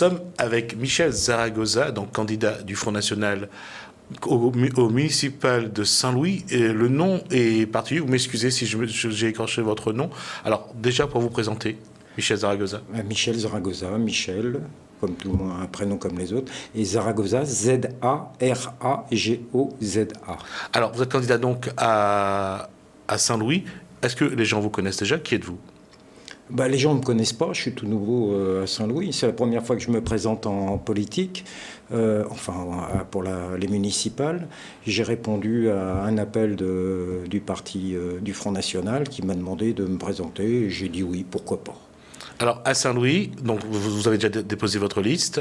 sommes avec Michel Zaragoza, donc candidat du Front National au municipal de Saint-Louis. Le nom est particulier. Vous m'excusez si j'ai écorché votre nom. Alors, déjà, pour vous présenter, Michel Zaragoza. Michel Zaragoza, Michel, comme tout le monde, un prénom comme les autres, et Zaragoza, Z-A-R-A-G-O-Z-A. Alors, vous êtes candidat donc à Saint-Louis. Est-ce que les gens vous connaissent déjà? Qui êtes-vous? Les gens ne me connaissent pas, je suis tout nouveau à Saint-Louis. C'est la première fois que je me présente en politique, pour les municipales. J'ai répondu à un appel du parti du Front National qui m'a demandé de me présenter. Et j'ai dit oui, pourquoi pas. Alors, à Saint-Louis, donc vous avez déjà déposé votre liste.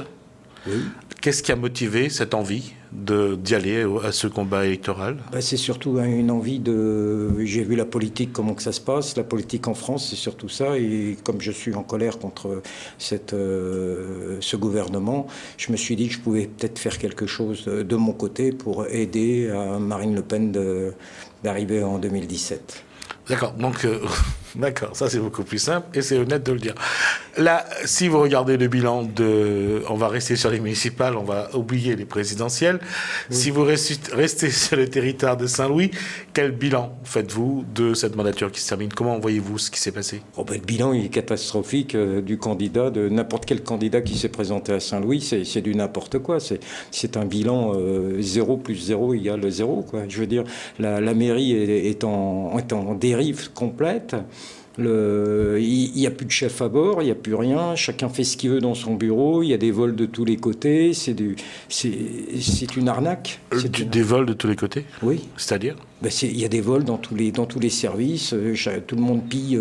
Oui. Qu'est-ce qui a motivé cette envie d'y aller à ce combat électoral? C'est surtout une envie de... J'ai vu la politique, comment que ça se passe. La politique en France, c'est surtout ça. Et comme je suis en colère contre ce gouvernement, je me suis dit que je pouvais peut-être faire quelque chose de mon côté pour aider à Marine Le Pen d'arriver en 2017. D'accord, donc d'accord, ça c'est beaucoup plus simple et c'est honnête de le dire. Là, si vous regardez le bilan on va rester sur les municipales, on va oublier les présidentielles. Oui. Si vous restez sur le territoire de Saint-Louis, quel bilan faites-vous de cette mandature qui se termine? Comment voyez-vous ce qui s'est passé? Le bilan il est catastrophique du candidat, de n'importe quel candidat qui s'est présenté à Saint-Louis, c'est du n'importe quoi. C'est un bilan 0 plus 0 égale 0, quoi. Je veux dire, la mairie est en dérive complète. Il n'y a plus de chef à bord, il n'y a plus rien, chacun fait ce qu'il veut dans son bureau, il y a des vols de tous les côtés, c'est une arnaque. Des vols de tous les côtés? Oui. C'est-à-dire? Il y a des vols dans tous les services, tout le monde pille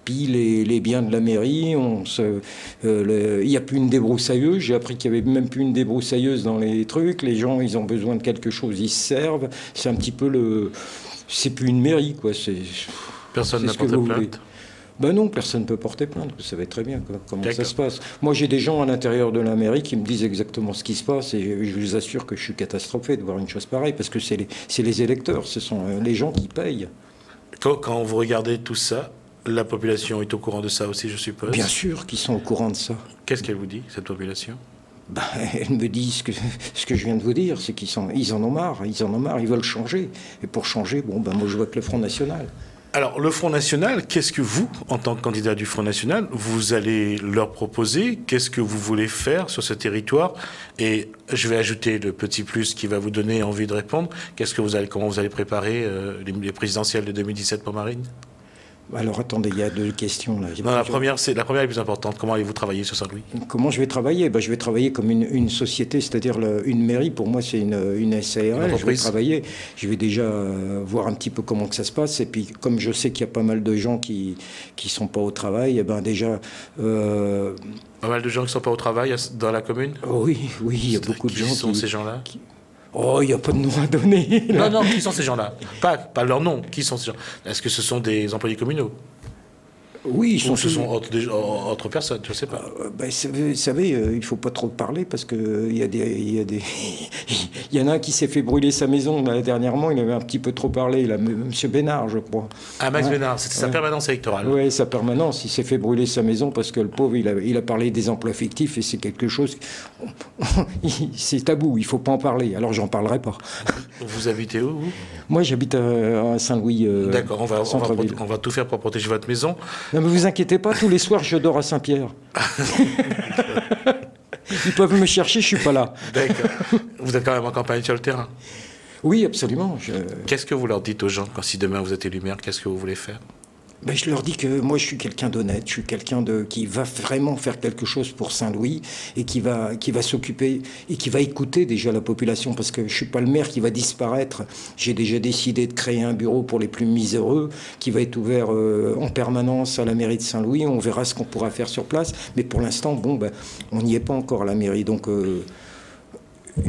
les biens de la mairie, il n'y a plus une débroussailleuse, j'ai appris qu'il n'y avait même plus une débroussailleuse dans les trucs, les gens ils ont besoin de quelque chose, ils se servent, c'est un petit peu c'est plus une mairie, quoi. Personne n'a porté plainte? Non, personne ne peut porter plainte. Vous savez très bien comment ça se passe. Moi, j'ai des gens à l'intérieur de la mairie qui me disent exactement ce qui se passe et je vous assure que je suis catastrophé de voir une chose pareille parce que c'est les électeurs, ce sont les gens qui payent. Quand vous regardez tout ça, la population est au courant de ça aussi, je suppose? Bien sûr qu'ils sont au courant de ça. Qu'est-ce qu'elle vous dit, cette population? Elle me dit ce que je viens de vous dire, c'est qu'ils en ont marre, ils veulent changer. Et pour changer, moi je vote le Front National. Alors, le Front National, qu'est-ce que vous, en tant que candidat du Front National, vous allez leur proposer? Qu'est-ce que vous voulez faire sur ce territoire? Et je vais ajouter le petit plus qui va vous donner envie de répondre. Comment vous allez préparer les présidentielles de 2017 pour Marine? Alors attendez, il y a deux questions là. Non, la première est la plus importante. Comment allez-vous travailler sur Saint-Louis? Comment je vais travailler? Je vais travailler comme une société, c'est-à-dire une mairie. Pour moi, c'est une SARL. Je vais déjà voir un petit peu comment que ça se passe. Et puis, comme je sais qu'il y a pas mal de gens qui sont pas au travail, déjà. Pas mal de gens qui sont pas au travail dans la commune? Oui, il y a beaucoup de gens. Qui sont ces gens-là? Il n'y a pas de nom à donner. Non, qui sont ces gens-là? Pas leur nom. Qui sont ces gens? Est-ce que ce sont des employés communaux? Oui, ce sont autres personnes, je ne sais pas. Vous savez, il ne faut pas trop parler parce qu'il y en a un qui s'est fait brûler sa maison dernièrement, il avait un petit peu trop parlé, M. Bénard, je crois. Ah, Max Bénard, c'était sa permanence électorale. Oui, sa permanence, il s'est fait brûler sa maison parce que le pauvre, il a parlé des emplois fictifs et c'est quelque chose... c'est tabou, il ne faut pas en parler, alors j'en parlerai pas. Vous habitez où, vous? Moi, j'habite à Saint-Louis, D'accord, on va tout faire pour protéger votre maison. Non, mais vous inquiétez pas, tous les soirs, je dors à Saint-Pierre. Ils peuvent me chercher, je suis pas là. D'accord. Vous êtes quand même en campagne sur le terrain? Oui, absolument. Qu'est-ce que vous leur dites aux gens quand si demain vous êtes élu maire? Qu'est-ce que vous voulez faire? Je leur dis que moi je suis quelqu'un d'honnête, je suis quelqu'un qui va vraiment faire quelque chose pour Saint-Louis et qui va s'occuper et qui va écouter déjà la population parce que je suis pas le maire qui va disparaître. J'ai déjà décidé de créer un bureau pour les plus miséreux qui va être ouvert en permanence à la mairie de Saint-Louis. On verra ce qu'on pourra faire sur place, mais pour l'instant, on n'y est pas encore à la mairie, donc.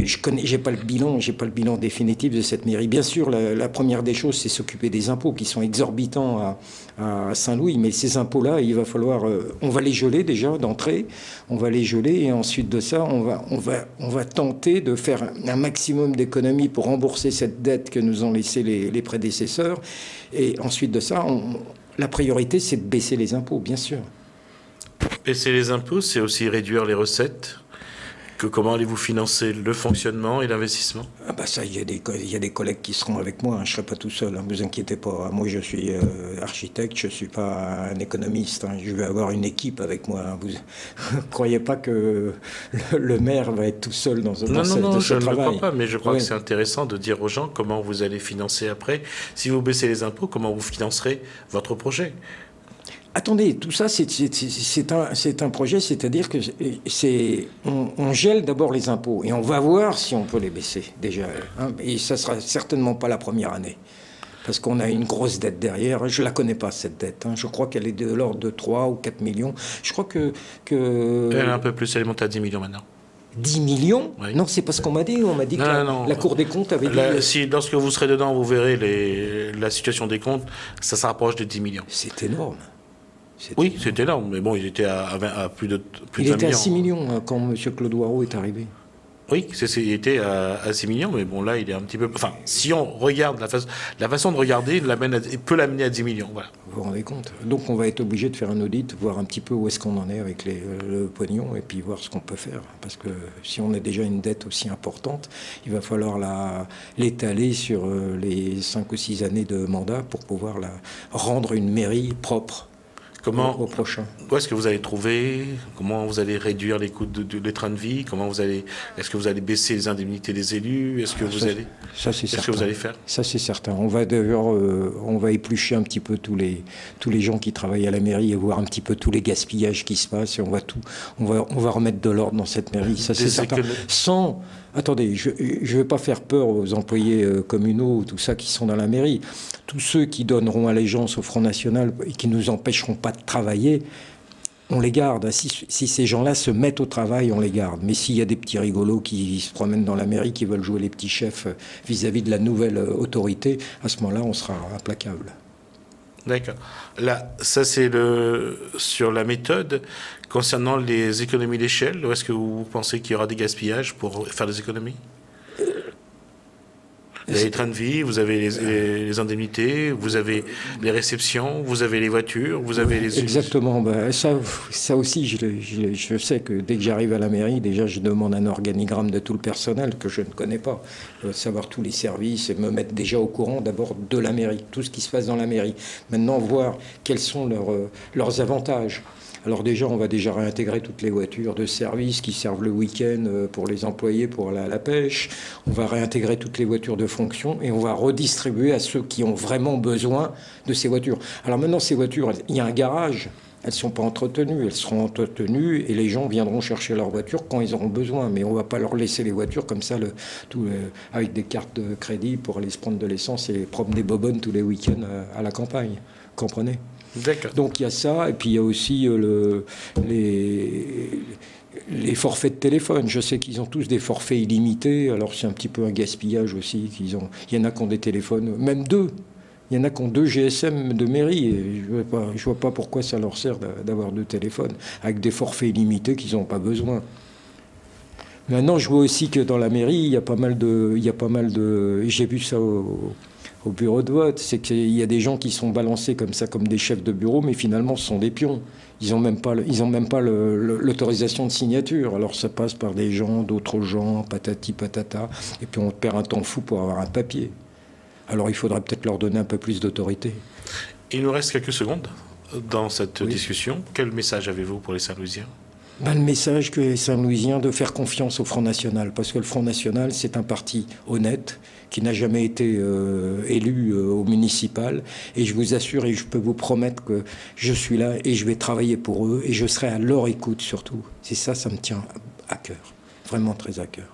J'ai pas le bilan définitif de cette mairie. Bien sûr, la première des choses, c'est s'occuper des impôts qui sont exorbitants à Saint-Louis. Mais ces impôts-là, il va falloir, on va les geler déjà d'entrée. On va les geler et ensuite de ça, on va tenter de faire un maximum d'économies pour rembourser cette dette que nous ont laissé les prédécesseurs. Et ensuite de ça, la priorité, c'est de baisser les impôts, bien sûr. Baisser les impôts, c'est aussi réduire les recettes. Comment allez-vous financer le fonctionnement et l'investissement? Ah bah ça, il y a des collègues qui seront avec moi, hein. Je ne serai pas tout seul, hein, vous inquiétez pas. Moi, je suis architecte, je ne suis pas un économiste, hein. Je vais avoir une équipe avec moi, hein. Vous ne croyez pas que le maire va être tout seul dans ce travail? Non, je ne le crois pas, mais je crois que c'est intéressant de dire aux gens comment vous allez financer après. Si vous baissez les impôts, comment vous financerez votre projet? Attendez, tout ça, c'est un projet, c'est-à-dire que on gèle d'abord les impôts et on va voir si on peut les baisser déjà. Hein, et ça sera certainement pas la première année, parce qu'on a une grosse dette derrière. Je la connais pas, cette dette. Hein. Je crois qu'elle est de l'ordre de 3 ou 4 millions. Je crois que... Elle est un peu plus, elle est montée à 10 millions maintenant. 10 millions? Oui. Non, c'est pas ce qu'on m'a dit. On m'a dit que la Cour des comptes avait dit... Lorsque vous serez dedans, vous verrez la situation des comptes, ça se rapproche de 10 millions. C'est énorme. Oui, c'est énorme, mais bon, il était à plus de 20 millions. Il était à 6 millions quand M. Claude Warreau est arrivé. Oui, il était à 6 millions, mais bon, là, il est un petit peu... Enfin, si on regarde la façon de regarder, peut l'amener à 10 millions, voilà. Vous vous rendez compte? Donc, on va être obligé de faire un audit, voir un petit peu où est-ce qu'on en est avec le pognon, et puis voir ce qu'on peut faire. Parce que si on a déjà une dette aussi importante, il va falloir l'étaler sur les 5 ou 6 années de mandat pour pouvoir rendre une mairie propre. Au prochain. Où est-ce que vous allez trouver? Comment vous allez réduire les coûts des trains de vie? Est-ce que vous allez baisser les indemnités des élus? Est-ce que vous allez... Ça, c'est certain. Qu'est-ce que vous allez faire? Ça, c'est certain. On va d'ailleurs, on va éplucher un petit peu tous les gens qui travaillent à la mairie et voir un petit peu tous les gaspillages qui se passent. Et on va remettre de l'ordre dans cette mairie. Ça, c'est certain. Attendez, je ne vais pas faire peur aux employés communaux, tout ça, qui sont dans la mairie. Tous ceux qui donneront allégeance au Front National et qui ne nous empêcheront pas de travailler, on les garde. Si ces gens-là se mettent au travail, on les garde. Mais s'il y a des petits rigolos qui se promènent dans la mairie, qui veulent jouer les petits chefs vis-à-vis de la nouvelle autorité, à ce moment-là, on sera implacable. D'accord. Là, ça c'est sur la méthode. Concernant les économies d'échelle, est-ce que vous pensez qu'il y aura des gaspillages pour faire des économies? Vous avez les trains de vie, vous avez les indemnités, vous avez les réceptions, vous avez les voitures, vous avez les... Exactement. Ben, ça aussi, je sais que dès que j'arrive à la mairie, déjà, je demande un organigramme de tout le personnel que je ne connais pas. Je veux savoir tous les services et me mettre déjà au courant d'abord de la mairie, tout ce qui se passe dans la mairie. Maintenant, voir quels sont leurs avantages. Alors déjà, on va déjà réintégrer toutes les voitures de service qui servent le week-end pour les employés pour la pêche. On va réintégrer toutes les voitures de fonction et on va redistribuer à ceux qui ont vraiment besoin de ces voitures. Alors maintenant, ces voitures, il y a un garage. Elles ne sont pas entretenues. Elles seront entretenues et les gens viendront chercher leurs voitures quand ils auront besoin. Mais on ne va pas leur laisser les voitures comme ça, avec des cartes de crédit pour aller se prendre de l'essence et prendre des bobonnes tous les week-ends à la campagne. Comprenez ? Donc il y a ça, et puis il y a aussi les forfaits de téléphone. Je sais qu'ils ont tous des forfaits illimités, alors c'est un petit peu un gaspillage aussi. Il y en a qui ont des téléphones, même 2. Il y en a qui ont 2 GSM de mairie, et je vois pas pourquoi ça leur sert d'avoir 2 téléphones, avec des forfaits illimités qu'ils n'ont pas besoin. Maintenant, je vois aussi que dans la mairie, il y a pas mal de j'ai vu ça au bureau de vote, c'est qu'il y a des gens qui sont balancés comme ça, comme des chefs de bureau, mais finalement, ce sont des pions. Ils n'ont même pas l'autorisation de signature. Alors, ça passe par des gens, d'autres gens, patati patata, et puis on perd un temps fou pour avoir un papier. Alors, il faudrait peut-être leur donner un peu plus d'autorité. Il nous reste quelques secondes dans cette discussion. Quel message avez-vous pour les Saint-Louisiens ? Le message que les Saint-Louisiens de faire confiance au Front National, parce que le Front National, c'est un parti honnête, qui n'a jamais été élu au municipal. Et je vous assure et je peux vous promettre que je suis là et je vais travailler pour eux et je serai à leur écoute surtout. C'est ça, ça me tient à cœur, vraiment très à cœur.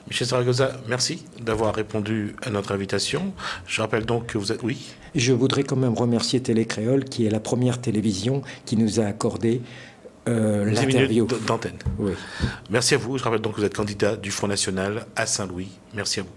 Michel Zaragoza, merci d'avoir répondu à notre invitation. Je rappelle donc que vous êtes... Oui. Je voudrais quand même remercier Télécréole, qui est la première télévision qui nous a accordé l'interview d'antenne. Oui. Merci à vous. Je rappelle donc que vous êtes candidat du Front National à Saint-Louis. Merci à vous.